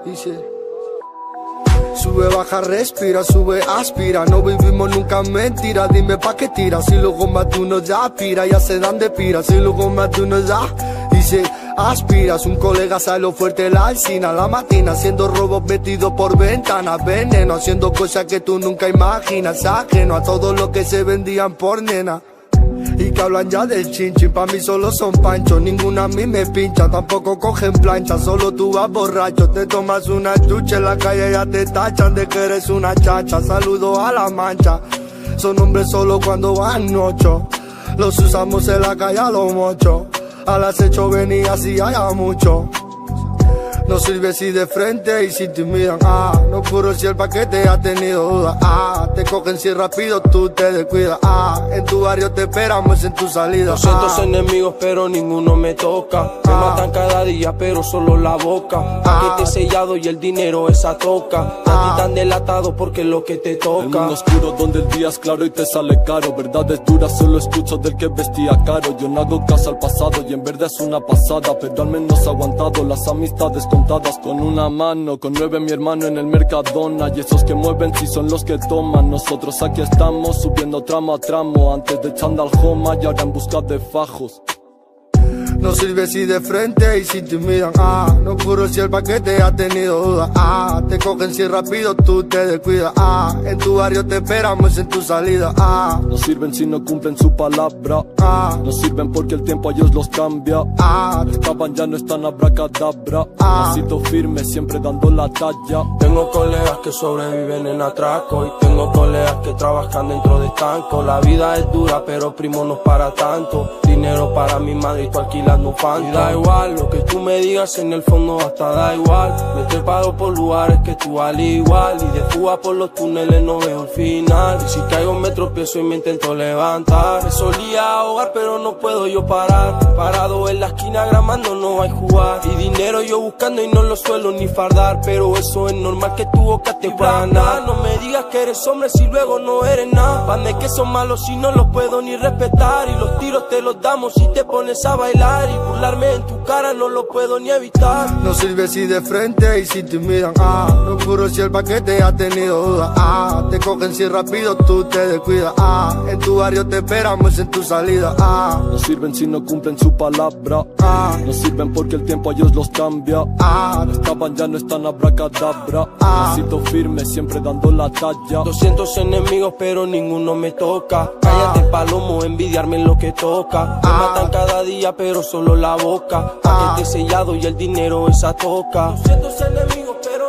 Dice: sube, baja, respira, sube, aspira. No vivimos nunca en mentira. Dime pa' qué tira. Si luego más de uno ya aspira, ya se dan de pira. Si luego más de uno ya dice: aspiras. Un colega sale lo fuerte la alcina. La matina haciendo robos metidos por ventanas. Veneno haciendo cosas que tú nunca imaginas. Ajeno a todo lo que se vendían por nena. Y que hablan ya del chinchi, pa' mí solo son panchos. Ninguna a mí me pincha, tampoco cogen plancha. Solo tú vas borracho, te tomas una chucha. En la calle ya te tachan de que eres una chacha. Saludos a la mancha, son hombres solo cuando van ocho. Los usamos en la calle a los mochos. A las 8 venía si haya mucho. No sirve si de frente y si te miran, no puro si el paquete ha tenido duda, te cogen si rápido tú te descuidas, en tu barrio te esperamos en tu salida. 200 enemigos pero ninguno me toca, me matan cada día pero solo la boca, paquete sellado y el dinero esa toca, a ti tan delatado porque es lo que te toca. El mundo oscuro donde el día es claro y te sale caro, verdades duras solo escucho del que vestía caro. Yo no hago caso al pasado y en verdad es una pasada, pero al menos he aguantado las amistades contadas con una mano. Con 9 mi hermano en el Mercadona, y esos que mueven sí son los que toman. Nosotros aquí estamos subiendo tramo a tramo, antes de Chandal Homa y ahora en busca de fajos. No sirve si de frente y si te miran, no puro si el paquete ha tenido duda, te cogen si rápido tú te descuidas, en tu barrio te esperamos en tu salida, No sirven si no cumplen su palabra, no sirven porque el tiempo a ellos los cambia, estaban ya no están abracadabra, pasito firme siempre dando la talla. Tengo colegas que sobreviven en atraco y tengo colegas que trabajan dentro de estanco. La vida es dura pero primo no es para tanto, dinero para mi madre y tú alquilando un fanto. Y da igual lo que tú me digas, en el fondo hasta da igual. Me he trepado por lugares que tú al igual, y de fuga por los túneles no veo el final. Y si caigo me tropiezo y me intento levantar. Me solía ahogar pero no puedo yo parar, parado en la esquina gramando no hay jugar. Y dinero yo buscando y no lo suelo ni fardar, pero eso es normal que tu boca te pueda ganar. No me digas que eres hombre si luego no eres nada. Pan de que son malos si no los puedo ni respetar, y los tiros te los damos si te pones a bailar, y burlarme en tu cara no lo puedo ni evitar. No sirve si de frente y si te miran, no puro si el paquete ha tenido duda, te cogen si rápido tú te descuidas, en tu barrio te esperamos en tu salida, No sirven si no cumplen su palabra, no sirven porque el tiempo a ellos los cambia, estaban ya no están abracadabra, pasito firme siempre dando la talla. 200 enemigos pero ninguno me toca, cállate palomo, envidiarme en lo que toca. Me matan cada día pero solo la boca, paquete sellado y el dinero esa toca. 200 enemigos pero